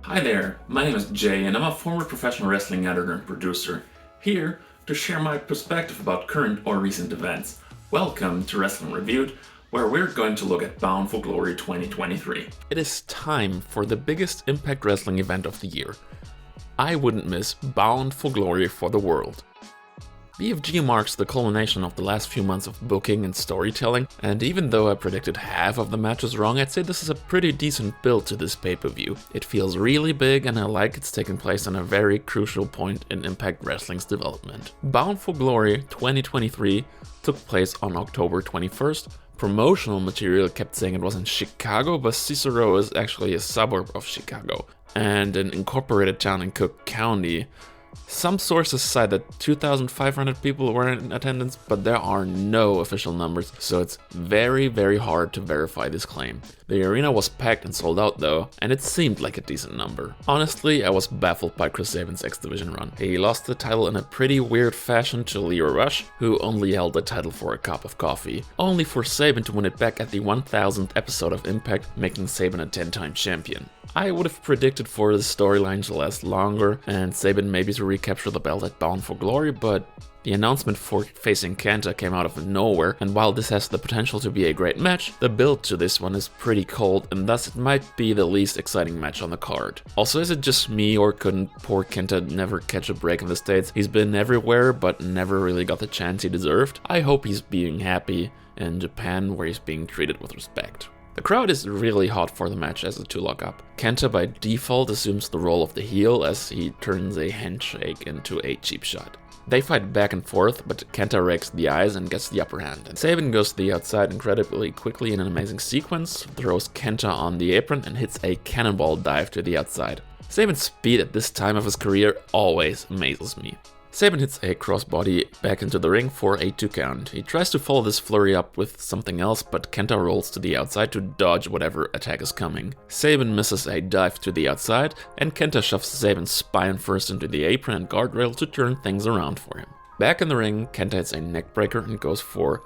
Hi there, my name is Jay and I'm a former professional wrestling editor and producer, here to share my perspective about current or recent events. Welcome to Wrestling Reviewed, where we're going to look at Bound for Glory 2023. It is time for the biggest Impact Wrestling event of the year. I wouldn't miss Bound for Glory for the world. BFG marks the culmination of the last few months of booking and storytelling, and even though I predicted half of the matches wrong, I'd say this is a pretty decent build to this pay-per-view. It feels really big and I like it's taking place on a very crucial point in Impact Wrestling's development. Bound for Glory 2023 took place on October 21st. Promotional material kept saying it was in Chicago, but Cicero is actually a suburb of Chicago and an incorporated town in Cook County. Some sources cite that 2,500 people were in attendance, but there are no official numbers, so it's very hard to verify this claim. The arena was packed and sold out though, and it seemed like a decent number. Honestly, I was baffled by Chris Sabin's X Division run. He lost the title in a pretty weird fashion to Leo Rush, who only held the title for a cup of coffee, only for Sabin to win it back at the 1000th episode of Impact, making Sabin a 10-time champion. I would have predicted for the storyline to last longer and Sabin maybe to recapture the belt at Bound for Glory, but the announcement for facing Kenta came out of nowhere, and while this has the potential to be a great match, the build to this one is pretty cold and thus it might be the least exciting match on the card. Also, is it just me or couldn't poor Kenta never catch a break in the States? He's been everywhere but never really got the chance he deserved. I hope he's being happy in Japan where he's being treated with respect. The crowd is really hot for the match as a 2-lock-up. Kenta by default assumes the role of the heel as he turns a handshake into a cheap shot. They fight back and forth, but Kenta rakes the eyes and gets the upper hand. And Sabin goes to the outside incredibly quickly in an amazing sequence, throws Kenta on the apron and hits a cannonball dive to the outside. Sabin's speed at this time of his career always amazes me. Sabin hits a crossbody back into the ring for a 2 count. He tries to follow this flurry up with something else, but Kenta rolls to the outside to dodge whatever attack is coming. Sabin misses a dive to the outside, and Kenta shoves Sabin's spine first into the apron and guardrail to turn things around for him. Back in the ring, Kenta hits a neckbreaker and goes for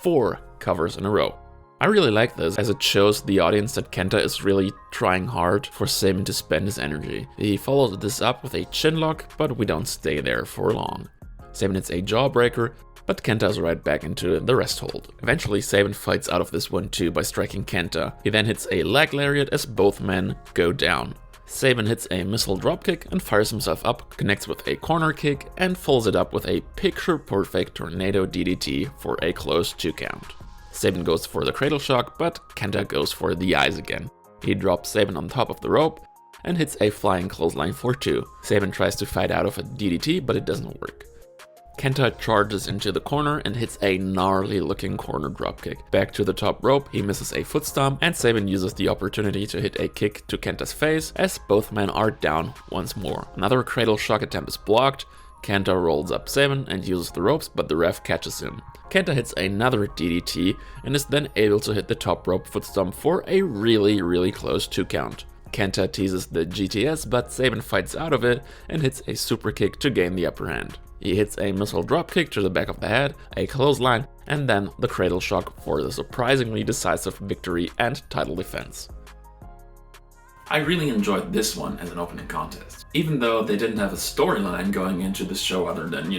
4 covers in a row. I really like this, as it shows the audience that Kenta is really trying hard for Sabin to spend his energy. He follows this up with a chin lock, but we don't stay there for long. Sabin hits a jawbreaker, but Kenta is right back into the rest hold. Eventually, Sabin fights out of this one too by striking Kenta. He then hits a leg lariat as both men go down. Sabin hits a missile dropkick and fires himself up, connects with a corner kick, and follows it up with a picture-perfect tornado DDT for a close 2 count. Sabin goes for the cradle shock, but Kenta goes for the eyes again. He drops Sabin on top of the rope and hits a flying clothesline for 2. Sabin tries to fight out of a DDT, but it doesn't work. Kenta charges into the corner and hits a gnarly looking corner dropkick. Back to the top rope, he misses a foot stomp, and Sabin uses the opportunity to hit a kick to Kenta's face as both men are down once more. Another cradle shock attempt is blocked. Kenta rolls up Sabin and uses the ropes, but the ref catches him. Kenta hits another DDT and is then able to hit the top rope foot stomp for a really close 2 count. Kenta teases the GTS, but Sabin fights out of it and hits a super kick to gain the upper hand. He hits a missile dropkick to the back of the head, a clothesline, and then the cradle shock for the surprisingly decisive victory and title defense. I really enjoyed this one as an opening contest. Even though they didn't have a storyline going into this show other than,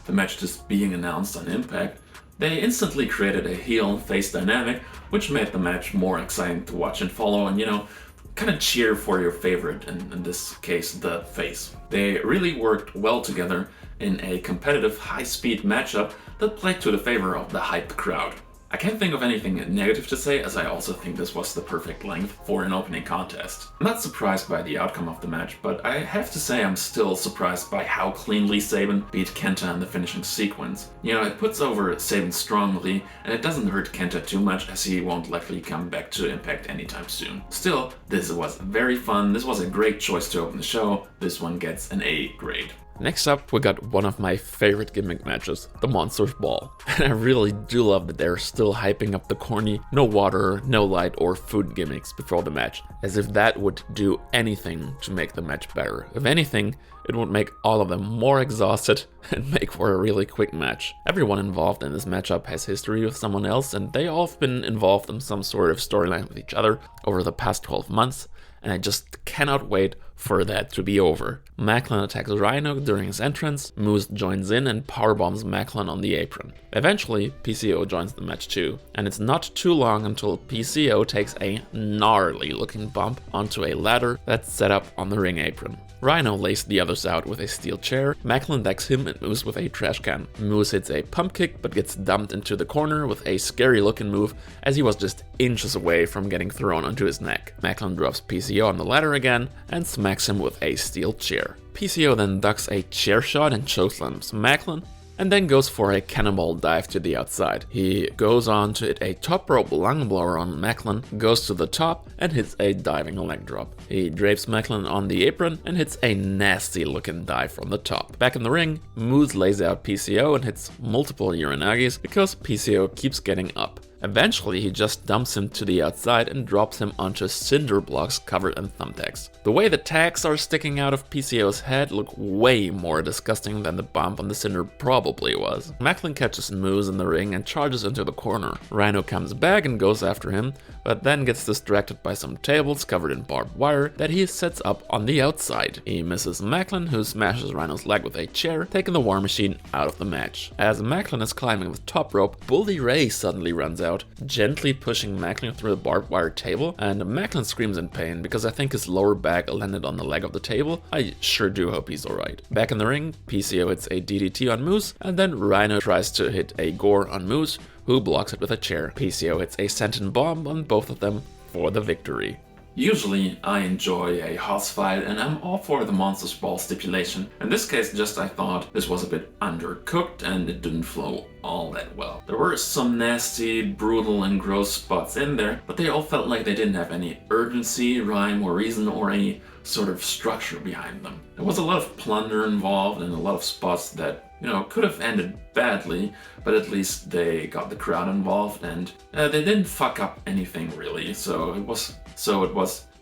the match just being announced on Impact, they instantly created a heel and face dynamic, which made the match more exciting to watch and follow and, kind of cheer for your favorite, in this case, the face. They really worked well together in a competitive, high-speed matchup that played to the favor of the hyped crowd. I can't think of anything negative to say, as I also think this was the perfect length for an opening contest. I'm not surprised by the outcome of the match, but I have to say I'm still surprised by how cleanly Sabin beat Kenta in the finishing sequence. It puts over Sabin strongly, and it doesn't hurt Kenta too much as he won't likely come back to Impact anytime soon. Still, this was very fun, this was a great choice to open the show, this one gets an A grade. Next up, we got one of my favorite gimmick matches, the Monsters Ball. And I really do love that they're still hyping up the corny, no water, no light or food gimmicks before the match, as if that would do anything to make the match better. If anything, it would make all of them more exhausted and make for a really quick match. Everyone involved in this matchup has history with someone else, and they all have been involved in some sort of storyline with each other over the past 12 months, and I just cannot wait for that to be over. Maclin attacks Rhino during his entrance, Moose joins in and powerbombs Maclin on the apron. Eventually, PCO joins the match too, and it's not too long until PCO takes a gnarly looking bump onto a ladder that's set up on the ring apron. Rhino lays the others out with a steel chair, Maclin decks him and Moose with a trash can. Moose hits a pump kick but gets dumped into the corner with a scary looking move as he was just inches away from getting thrown onto his neck. Maclin drops PCO on the ladder again and smacks him with a steel chair. PCO then ducks a chair shot and chokeslams Maclin, and then goes for a cannonball dive to the outside. He goes on to hit a top rope lung blower on Maclin, goes to the top and hits a diving leg drop. He drapes Maclin on the apron and hits a nasty looking dive from the top. Back in the ring, Moose lays out PCO and hits multiple Uranagis because PCO keeps getting up. Eventually, he just dumps him to the outside and drops him onto cinder blocks covered in thumbtacks. The way the tacks are sticking out of PCO's head look way more disgusting than the bump on the cinder probably was. Maclin catches Moose in the ring and charges into the corner. Rhino comes back and goes after him, but then gets distracted by some tables covered in barbed wire that he sets up on the outside. He misses Maclin, who smashes Rhino's leg with a chair, taking the War Machine out of the match. As Maclin is climbing the top rope, Bully Ray suddenly runs out, gently pushing Maclin through the barbed wire table, and Maclin screams in pain because I think his lower back landed on the leg of the table. I sure do hope he's alright. Back in the ring, PCO hits a DDT on Moose, and then Rhino tries to hit a gore on Moose, who blocks it with a chair. PCO hits a senton bomb on both of them for the victory. Usually, I enjoy a house fight and I'm all for the Monsters Ball stipulation. In this case, I thought this was a bit undercooked and it didn't flow all that well. There were some nasty, brutal and gross spots in there, but they all felt like they didn't have any urgency, rhyme or reason or any sort of structure behind them. There was a lot of plunder involved and a lot of spots that could have ended badly, but at least they got the crowd involved and they didn't fuck up anything really. So it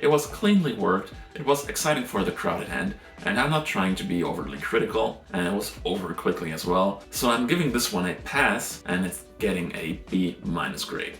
was cleanly worked. It was exciting for the crowd at hand, and I'm not trying to be overly critical, and it was over quickly as well. So I'm giving this one a pass, and it's getting a B- grade.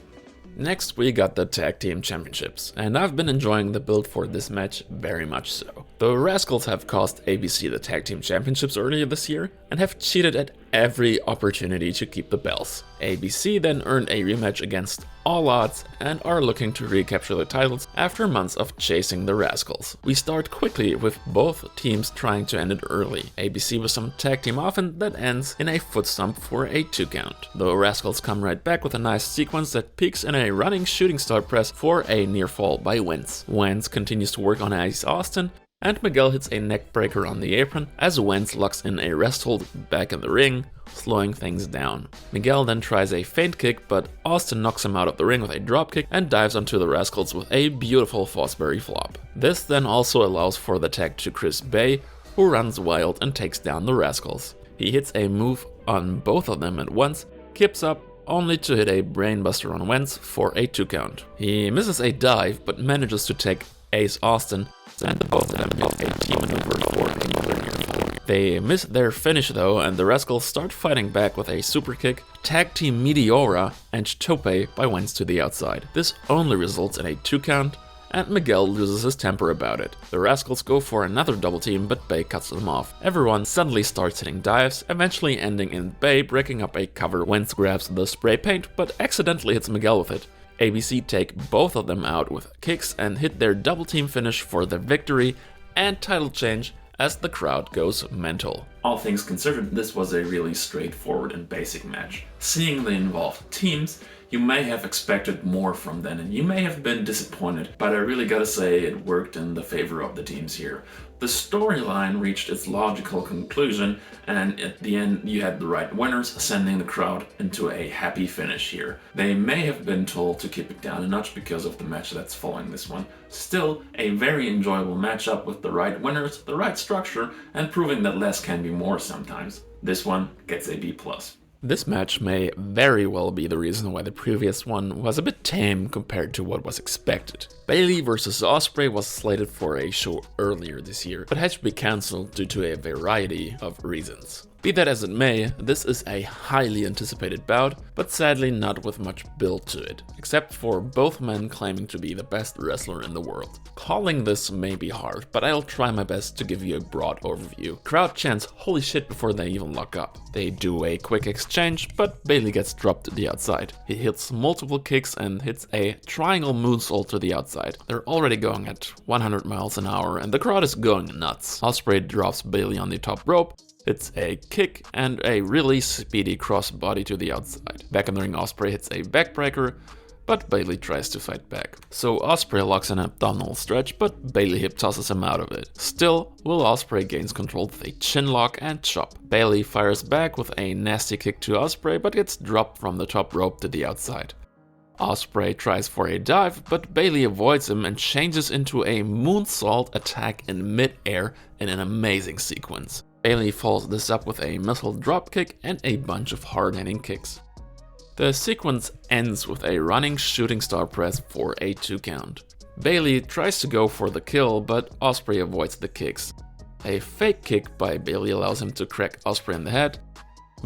Next, we got the Tag Team Championships, and I've been enjoying the build for this match very much so. The Rascalz have cost ABC the Tag Team Championships earlier this year, and have cheated at every opportunity to keep the belts. ABC then earned a rematch against all odds and are looking to recapture the titles after months of chasing the Rascalz. We start quickly with both teams trying to end it early. ABC with some tag team offense that ends in a foot stomp for a 2 count. The Rascalz come right back with a nice sequence that peaks in a running shooting star press for a near fall by Wentz. Wentz continues to work on Ace Austin, and Miguel hits a neck breaker on the apron as Wentz locks in a rest hold back in the ring, slowing things down. Miguel then tries a feint kick, but Austin knocks him out of the ring with a dropkick and dives onto the Rascalz with a beautiful Fosbury flop. This then also allows for the tag to Chris Bay, who runs wild and takes down the Rascalz. He hits a move on both of them at once, kips up, only to hit a brainbuster on Wentz for a 2 count. He misses a dive, but manages to take Ace Austin, and both of them hit a team maneuver for another near fall. They miss their finish though, and the Rascalz start fighting back with a super kick, tag team Meteora, and Tope by Wentz to the outside. This only results in a 2 count, and Miguel loses his temper about it. The Rascalz go for another double team, but Bay cuts them off. Everyone suddenly starts hitting dives, eventually ending in Bay breaking up a cover. Wentz grabs the spray paint, but accidentally hits Miguel with it. ABC take both of them out with kicks and hit their double team finish for the victory and title change as the crowd goes mental. All things considered, this was a really straightforward and basic match. Seeing the involved teams, you may have expected more from them and you may have been disappointed, but I really gotta say it worked in the favor of the teams here. The storyline reached its logical conclusion, and at the end you had the right winners, sending the crowd into a happy finish here. They may have been told to keep it down a notch because of the match that's following this one. Still, a very enjoyable matchup with the right winners, the right structure, and proving that less can be more sometimes. This one gets a B+. This match may very well be the reason why the previous one was a bit tame compared to what was expected. Bayley vs Ospreay was slated for a show earlier this year, but had to be cancelled due to a variety of reasons. Be that as it may, this is a highly anticipated bout, but sadly not with much build to it, except for both men claiming to be the best wrestler in the world. Calling this may be hard, but I'll try my best to give you a broad overview. Crowd chants holy shit before they even lock up. They do a quick exchange, but Bailey gets dropped to the outside. He hits multiple kicks and hits a triangle moonsault to the outside. They're already going at 100 miles an hour and the crowd is going nuts. Ospreay drops Bailey on the top rope. It's a kick and a really speedy crossbody to the outside. Back in the ring, Ospreay hits a backbreaker, but Bailey tries to fight back. So Ospreay locks an abdominal stretch, but Bailey hip tosses him out of it. Still, Will Ospreay gains control with a chin lock and chop. Bailey fires back with a nasty kick to Ospreay, but gets dropped from the top rope to the outside. Ospreay tries for a dive, but Bailey avoids him and changes into a moonsault attack in mid-air in an amazing sequence. Bailey follows this up with a missile dropkick and a bunch of hard-hitting kicks. The sequence ends with a running shooting star press for a 2 count. Bailey tries to go for the kill, but Ospreay avoids the kicks. A fake kick by Bailey allows him to crack Ospreay in the head.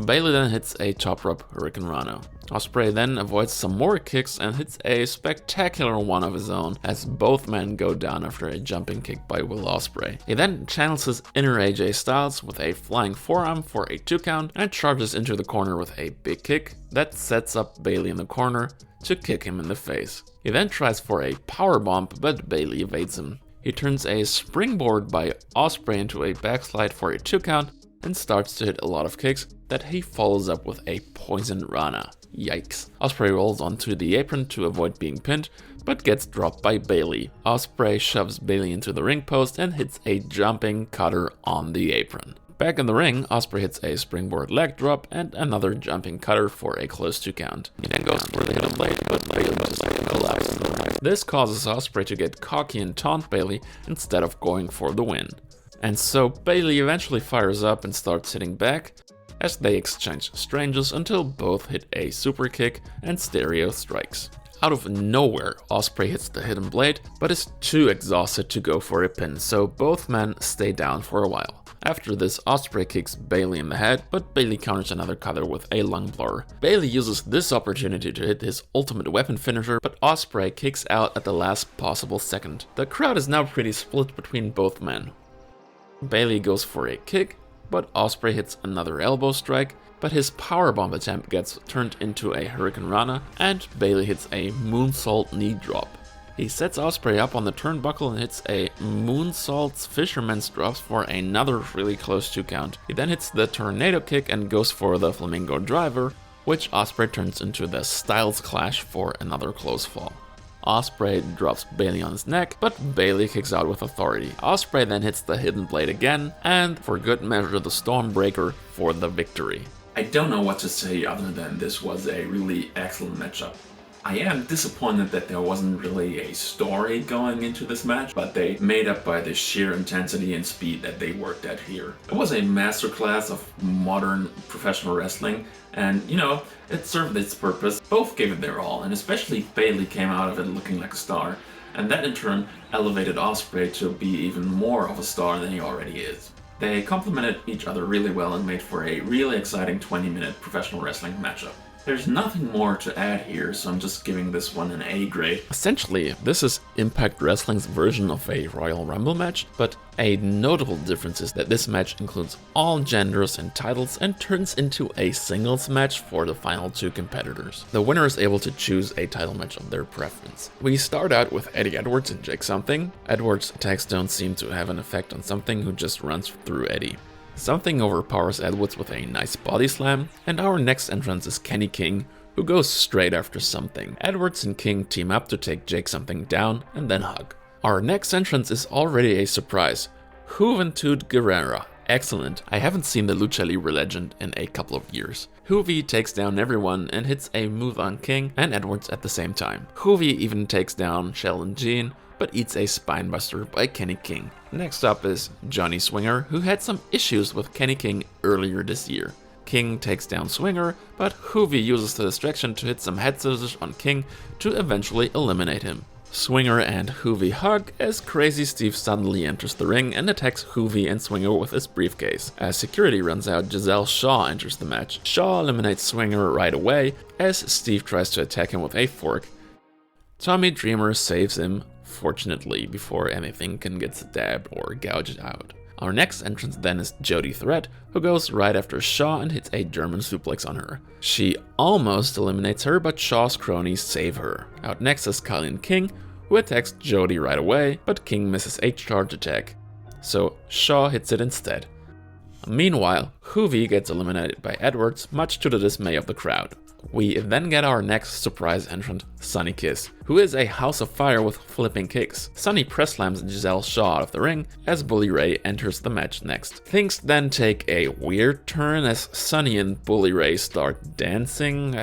Bailey then hits a top rope Hurricane Rhino. Ospreay then avoids some more kicks and hits a spectacular one of his own as both men go down after a jumping kick by Will Ospreay. He then channels his inner AJ Styles with a flying forearm for a 2 count and charges into the corner with a big kick that sets up Bailey in the corner to kick him in the face. He then tries for a powerbomb, but Bailey evades him. He turns a springboard by Ospreay into a backslide for a 2 count and starts to hit a lot of kicks that he follows up with a poison Rana. Yikes. Ospreay rolls onto the apron to avoid being pinned, but gets dropped by Bailey. Ospreay shoves Bailey into the ring post and hits a jumping cutter on the apron. Back in the ring, Ospreay hits a springboard leg drop and another jumping cutter for a close 2 count. He then goes for the hidden blade, but Bailey just collapses in the ring. This causes Ospreay to get cocky and taunt Bailey instead of going for the win. And so Bailey eventually fires up and starts hitting back, as they exchange strangers until both hit a super kick and stereo strikes. Out of nowhere, Ospreay hits the hidden blade, but is too exhausted to go for a pin, so both men stay down for a while. After this, Ospreay kicks Bailey in the head, but Bailey counters another cutter with a lung blower. Bailey uses this opportunity to hit his ultimate weapon finisher, but Ospreay kicks out at the last possible second. The crowd is now pretty split between both men. Bailey goes for a kick, but Ospreay hits another elbow strike, but his powerbomb attempt gets turned into a Hurricane Rana, and Bailey hits a moonsault knee drop. He sets Ospreay up on the turnbuckle and hits a moonsault fisherman's drops for another really close 2 count. He then hits the tornado kick and goes for the flamingo driver, which Ospreay turns into the Styles Clash for another close fall. Ospreay drops Bailey on his neck, but Bailey kicks out with authority. Ospreay then hits the hidden blade again, and for good measure the Stormbreaker for the victory. I don't know what to say other than this was a really excellent matchup. I am disappointed that there wasn't really a story going into this match, but they made up by the sheer intensity and speed that they worked at here. It was a masterclass of modern professional wrestling, and you know, it served its purpose. Both gave it their all, and especially Bailey came out of it looking like a star, and that in turn elevated Ospreay to be even more of a star than he already is. They complemented each other really well and made for a really exciting 20-minute professional wrestling matchup. There's nothing more to add here, so I'm just giving this one an A grade. Essentially, this is Impact Wrestling's version of a Royal Rumble match, but a notable difference is that this match includes all genders and titles and turns into a singles match for the final 2 competitors. The winner is able to choose a title match of their preference. We start out with Eddie Edwards and Jake Something. Edwards' attacks don't seem to have an effect on Something, who just runs through Eddie. Something overpowers Edwards with a nice body slam, and our next entrance is Kenny King, who goes straight after Something. Edwards and King team up to take Jake Something down and then hug. Our next entrance is already a surprise. Juventud Guerrera. Excellent. I haven't seen the Lucha Libre legend in a couple of years. Juvi takes down everyone and hits a move on King and Edwards at the same time. Juvi even takes down Shell and Jean, but eats a spinebuster by Kenny King. Next up is Johnny Swinger, who had some issues with Kenny King earlier this year. King takes down Swinger, but Juvi uses the distraction to hit some head scissors on King to eventually eliminate him. Swinger and Hoovy hug as Crazy Steve suddenly enters the ring and attacks Hoovy and Swinger with his briefcase. As security runs out, Giselle Shaw enters the match. Shaw eliminates Swinger right away as Steve tries to attack him with a fork. Tommy Dreamer saves him, fortunately, before anything can get stabbed or gouged out. Our next entrance then is Jody Threat, who goes right after Shaw and hits a German suplex on her. She almost eliminates her, but Shaw's cronies save her. Out next is Colleen King, who attacks Jody right away, but King misses a charge attack, so Shaw hits it instead. Meanwhile, Hoovy gets eliminated by Edwards, much to the dismay of the crowd. We then get our next surprise entrant, Sonny Kiss, who is a house of fire with flipping kicks. Sonny press slams Giselle Shaw out of the ring as Bully Ray enters the match next. Things then take a weird turn as Sonny and Bully Ray start dancing,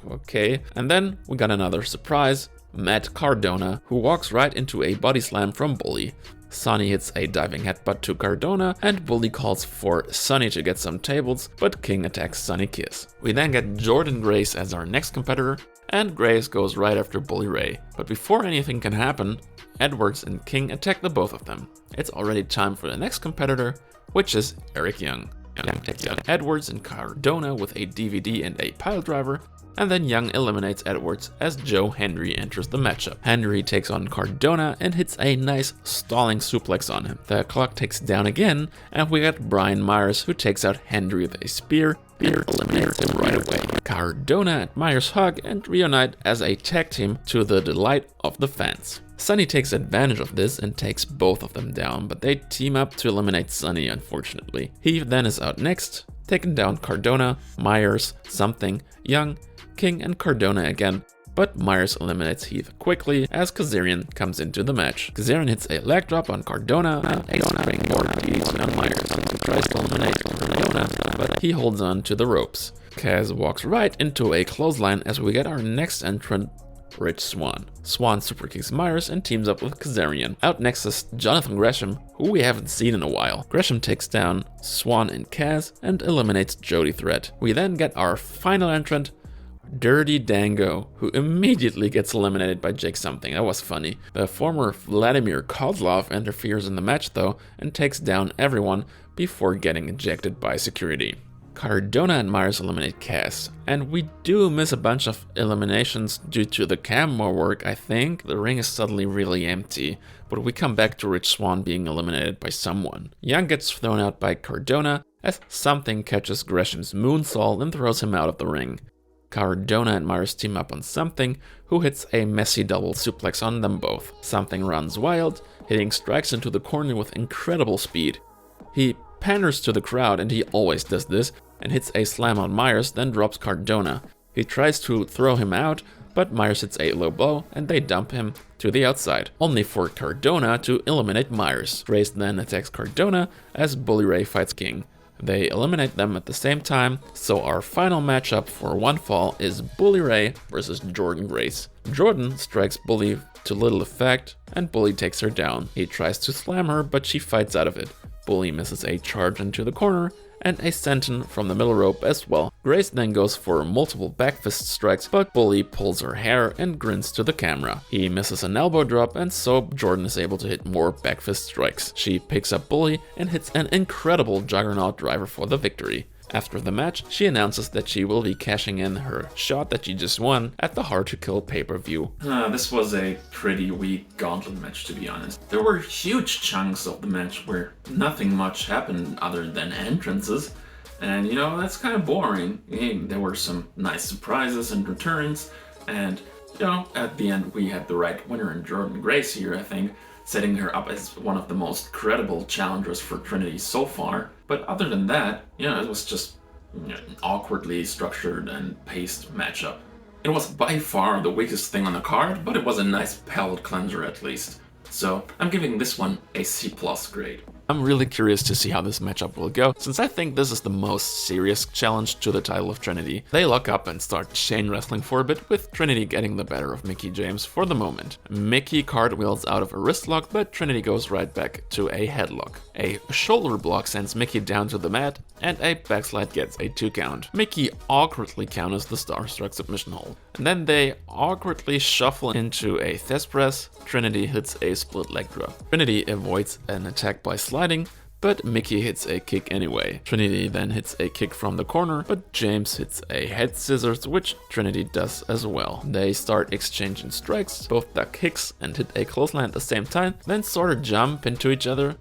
okay. And then we got another surprise, Matt Cardona, who walks right into a body slam from Bully. Sonny hits a diving headbutt to Cardona, and Bully calls for Sonny to get some tables, but King attacks Sonny Kiss. We then get Jordan Grace as our next competitor, and Grace goes right after Bully Ray. But before anything can happen, Edwards and King attack the both of them. It's already time for the next competitor, which is Eric Young. Young takes out Edwards and Cardona with a DVD and a piledriver, and then Young eliminates Edwards as Joe Hendry enters the matchup. Hendry takes on Cardona and hits a nice stalling suplex on him. The clock ticks down again, and we got Brian Myers, who takes out Hendry with a spear and eliminates him right away. Cardona and Myers hug and reunite as a tag team to the delight of the fans. Sonny takes advantage of this and takes both of them down, but they team up to eliminate Sonny, unfortunately. He then is out next, taking down Cardona, Myers, Something, Young, King, and Cardona again, but Myers eliminates Heath quickly as Kazarian comes into the match. Kazarian hits a leg drop on Cardona and a springboard piece on Myers, who tries to eliminate Cardona, but he holds on to the ropes. Kaz walks right into a clothesline as we get our next entrant, Rich Swann. Swann superkicks Myers and teams up with Kazarian. Out next is Jonathan Gresham, who we haven't seen in a while. Gresham takes down Swann and Kaz and eliminates Jody Threat. We then get our final entrant, Dirty Dango, who immediately gets eliminated by Jake Something. That was funny. The former Vladimir Kozlov interferes in the match though and takes down everyone before getting ejected by security. Cardona and Myers eliminate Kaz, and we do miss a bunch of eliminations due to the camera work, I think. The ring is suddenly really empty, but we come back to Rich Swann being eliminated by someone. Young gets thrown out by Cardona as Something catches Gresham's moonsault and throws him out of the ring. Cardona and Myers team up on Something, who hits a messy double suplex on them both. Something runs wild, hitting strikes into the corner with incredible speed. He panders to the crowd, and he always does this, and hits a slam on Myers, then drops Cardona. He tries to throw him out, but Myers hits a low blow, and they dump him to the outside, only for Cardona to eliminate Myers. Grace then attacks Cardona as Bully Ray fights King. They eliminate them at the same time, so our final matchup for one fall is Bully Ray versus Jordan Grace. Jordan strikes Bully to little effect, and Bully takes her down. He tries to slam her, but she fights out of it. Bully misses a charge into the corner, and a senton from the middle rope as well. Grace then goes for multiple back fist strikes, but Bully pulls her hair and grins to the camera. He misses an elbow drop, and so Jordan is able to hit more back fist strikes. She picks up Bully and hits an incredible juggernaut driver for the victory. After the match, she announces that she will be cashing in her shot that she just won at the Hard to Kill pay-per-view. This was a pretty weak Gauntlet match, to be honest. There were huge chunks of the match where nothing much happened other than entrances, and that's kind of boring. There were some nice surprises and returns, and at the end we had the right winner in Jordan Grace here, I think, setting her up as one of the most credible challengers for Trinity so far. But other than that, it was just an awkwardly structured and paced matchup. It was by far the weakest thing on the card, but it was a nice palate cleanser at least. So I'm giving this one a C+ grade. I'm really curious to see how this matchup will go, since I think this is the most serious challenge to the title of Trinity. They lock up and start chain wrestling for a bit, with Trinity getting the better of Mickie James for the moment. Mickie cartwheels out of a wrist lock, but Trinity goes right back to a headlock. A shoulder block sends Mickie down to the mat, and a backslide gets a 2 count. Mickie awkwardly counters the Starstruck submission hold. And then they awkwardly shuffle into a Thesz press. Trinity hits a split leg drop. Trinity avoids an attack by sliding, but Mickie hits a kick anyway. Trinity then hits a kick from the corner, but James hits a head scissors, which Trinity does as well. They start exchanging strikes, both duck kicks and hit a clothesline at the same time, then sort of jump into each other.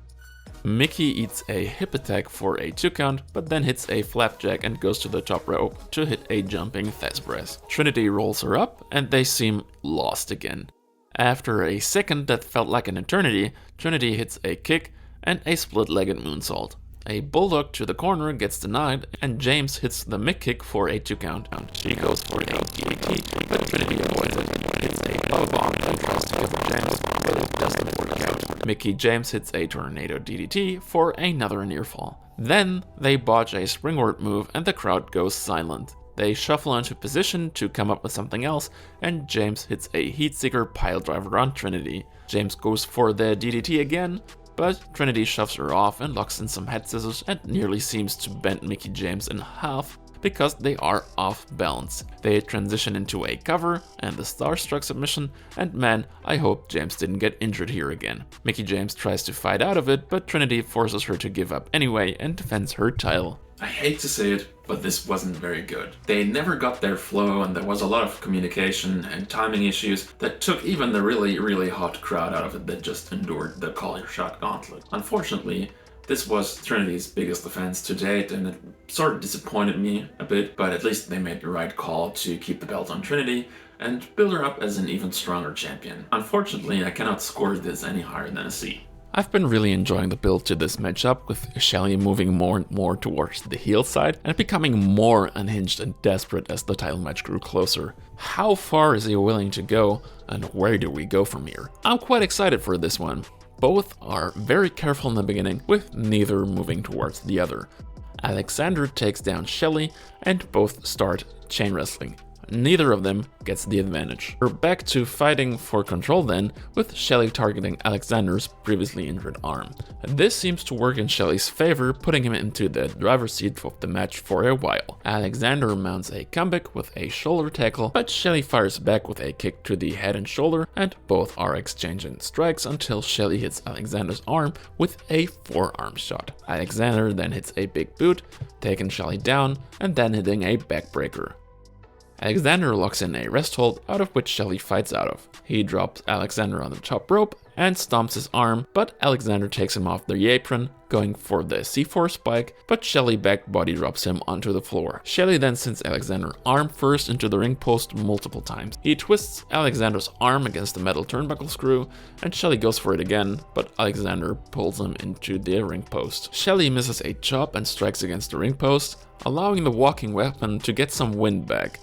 Mickie eats a hip attack for a 2 count, but then hits a flapjack and goes to the top rope to hit a jumping Thesz press. Trinity rolls her up, and they seem lost again. After a second that felt like an eternity, Trinity hits a kick and a split-legged moonsault. A bulldog to the corner gets denied, and James hits the Mick kick for a 2 count. She goes for a DDT, but Trinity avoids it, hits a power bomb and tries to give her James, but it doesn't work out. Mickie James hits a tornado DDT for another near fall. Then they botch a springboard move and the crowd goes silent. They shuffle into position to come up with something else, and James hits a heatseeker piledriver on Trinity. James goes for the DDT again, but Trinity shoves her off and locks in some head scissors and nearly seems to bend Mickie James in half because they are off balance. They transition into a cover and the Starstruck submission, and man, I hope James didn't get injured here again. Mickie James tries to fight out of it, but Trinity forces her to give up anyway and defends her title. I hate to say it, but this wasn't very good. They never got their flow, and there was a lot of communication and timing issues that took even the really hot crowd out of it that just endured the Call Your Shot Gauntlet. Unfortunately, this was Trinity's biggest offense to date, and it sort of disappointed me a bit, but at least they made the right call to keep the belt on Trinity and build her up as an even stronger champion. Unfortunately, I cannot score this any higher than a C. I've been really enjoying the build to this matchup, with Shelley moving more and more towards the heel side and becoming more unhinged and desperate as the title match grew closer. How far is he willing to go, and where do we go from here? I'm quite excited for this one. Both are very careful in the beginning, with neither moving towards the other. Alexander takes down Shelley, and both start chain wrestling. Neither of them gets the advantage. We're back to fighting for control then, with Shelley targeting Alexander's previously injured arm. This seems to work in Shelley's favor, putting him into the driver's seat of the match for a while. Alexander mounts a comeback with a shoulder tackle, but Shelley fires back with a kick to the head and shoulder, and both are exchanging strikes until Shelley hits Alexander's arm with a forearm shot. Alexander then hits a big boot, taking Shelley down, and then hitting a backbreaker. Alexander locks in a rest hold, out of which Shelley fights out of. He drops Alexander on the top rope and stomps his arm, but Alexander takes him off the apron, going for the C4 spike, but Shelley back body drops him onto the floor. Shelley then sends Alexander arm first into the ring post multiple times. He twists Alexander's arm against the metal turnbuckle screw, and Shelley goes for it again, but Alexander pulls him into the ring post. Shelley misses a chop and strikes against the ring post, allowing the walking weapon to get some wind back.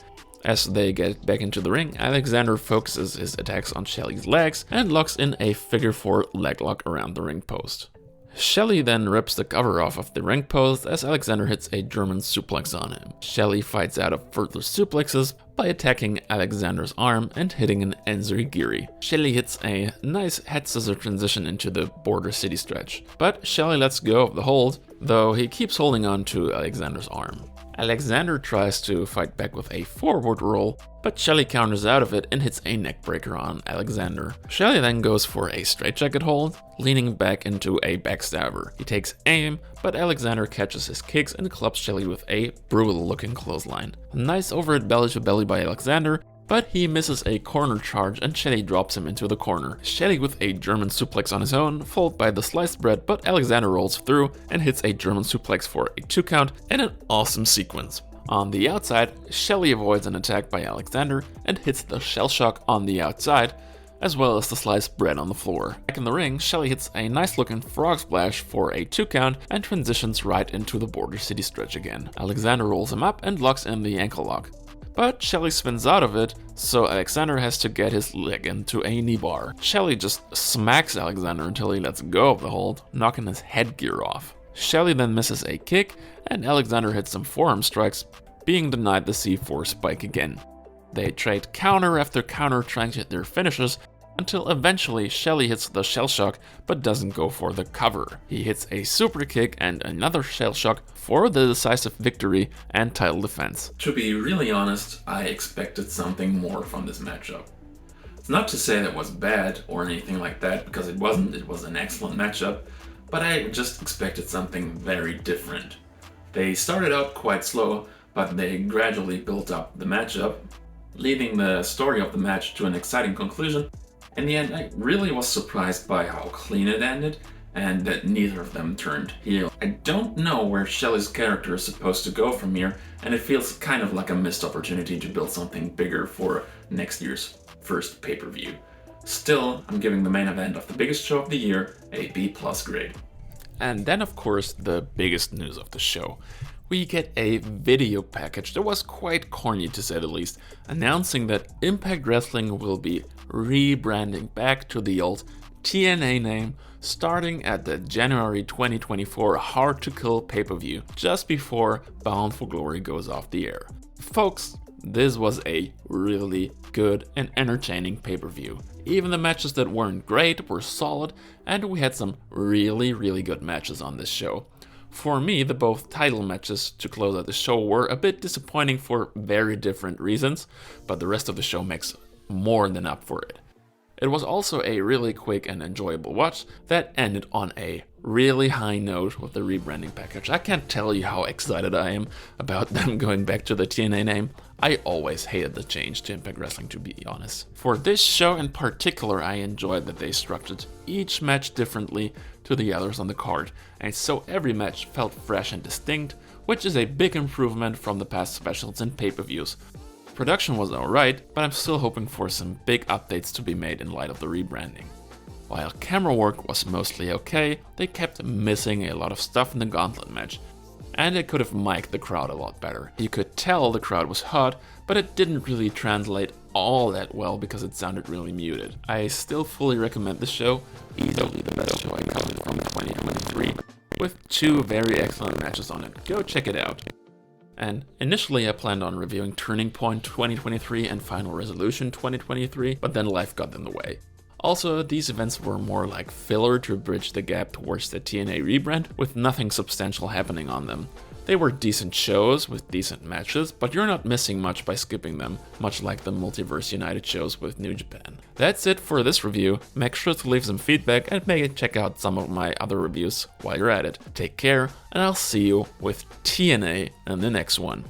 As they get back into the ring, Alexander focuses his attacks on Shelley's legs and locks in a figure 4 leg lock around the ring post. Shelley then rips the cover off of the ring post as Alexander hits a German suplex on him. Shelley fights out of further suplexes by attacking Alexander's arm and hitting an enziguri. Shelley hits a nice head scissor transition into the Border City stretch, but Shelley lets go of the hold, though he keeps holding on to Alexander's arm. Alexander tries to fight back with a forward roll, but Shelley counters out of it and hits a neckbreaker on Alexander. Shelley then goes for a straitjacket hold, leaning back into a backstabber. He takes aim, but Alexander catches his kicks and clubs Shelley with a brutal-looking clothesline. A nice overhead belly-to-belly by Alexander, but he misses a corner charge and Shelley drops him into the corner. Shelley with a German suplex on his own, followed by the sliced bread, but Alexander rolls through and hits a German suplex for a 2 count in an awesome sequence. On the outside, Shelley avoids an attack by Alexander and hits the shell shock on the outside, as well as the sliced bread on the floor. Back in the ring, Shelley hits a nice looking frog splash for a 2 count and transitions right into the Border City stretch again. Alexander rolls him up and locks in the ankle lock. but Shelley spins out of it, so Alexander has to get his leg into a knee bar. Shelley just smacks Alexander until he lets go of the hold, knocking his headgear off. Shelley then misses a kick, and Alexander hits some forearm strikes, being denied the C4 spike again. They trade counter after counter trying to hit their finishes, until eventually Shelley hits the shell shock but doesn't go for the cover. He hits a super kick and another shell shock for the decisive victory and title defense. To be really honest, I expected something more from this matchup. It's not to say that it was bad or anything like that, because it wasn't. It was an excellent matchup, but I just expected something very different. They started out quite slow, but they gradually built up the matchup, leading the story of the match to an exciting conclusion. In the end, I really was surprised by how clean it ended and that neither of them turned heel. I don't know where Shelley's character is supposed to go from here, and it feels kind of like a missed opportunity to build something bigger for next year's first pay-per-view. Still, I'm giving the main event of the biggest show of the year a B+ grade. And then, of course, the biggest news of the show. We get a video package that was quite corny to say the least, announcing that Impact Wrestling will be rebranding back to the old TNA name starting at the January 2024 Hard to Kill pay-per-view, just before Bound for Glory goes off the air. Folks, this was a really good and entertaining pay-per-view. Even the matches that weren't great were solid, and we had some really good matches on this show. For me, the both title matches to close out the show were a bit disappointing for very different reasons, but the rest of the show makes more than up for it. It was also a really quick and enjoyable watch that ended on a really high note with the rebranding package. I can't tell you how excited I am about them going back to the TNA name. I always hated the change to Impact Wrestling, to be honest. For this show in particular, I enjoyed that they structured each match differently to the others on the card, and so every match felt fresh and distinct, which is a big improvement from the past specials and pay-per-views. Production was alright, but I'm still hoping for some big updates to be made in light of the rebranding. While camera work was mostly okay, they kept missing a lot of stuff in the Gauntlet match, and they could have mic'd the crowd a lot better. You could tell the crowd was hot, but it didn't really translate all that well because it sounded really muted. I still fully recommend the show, easily the best show I covered from 2023, with 2 very excellent matches on it. Go check it out. And initially I planned on reviewing Turning Point 2023 and Final Resolution 2023, but then life got in the way. Also, these events were more like filler to bridge the gap towards the TNA rebrand, with nothing substantial happening on them. They were decent shows with decent matches, but you're not missing much by skipping them, much like the Multiverse United shows with New Japan. That's it for this review. Make sure to leave some feedback and maybe check out some of my other reviews while you're at it. Take care, and I'll see you with TNA in the next one.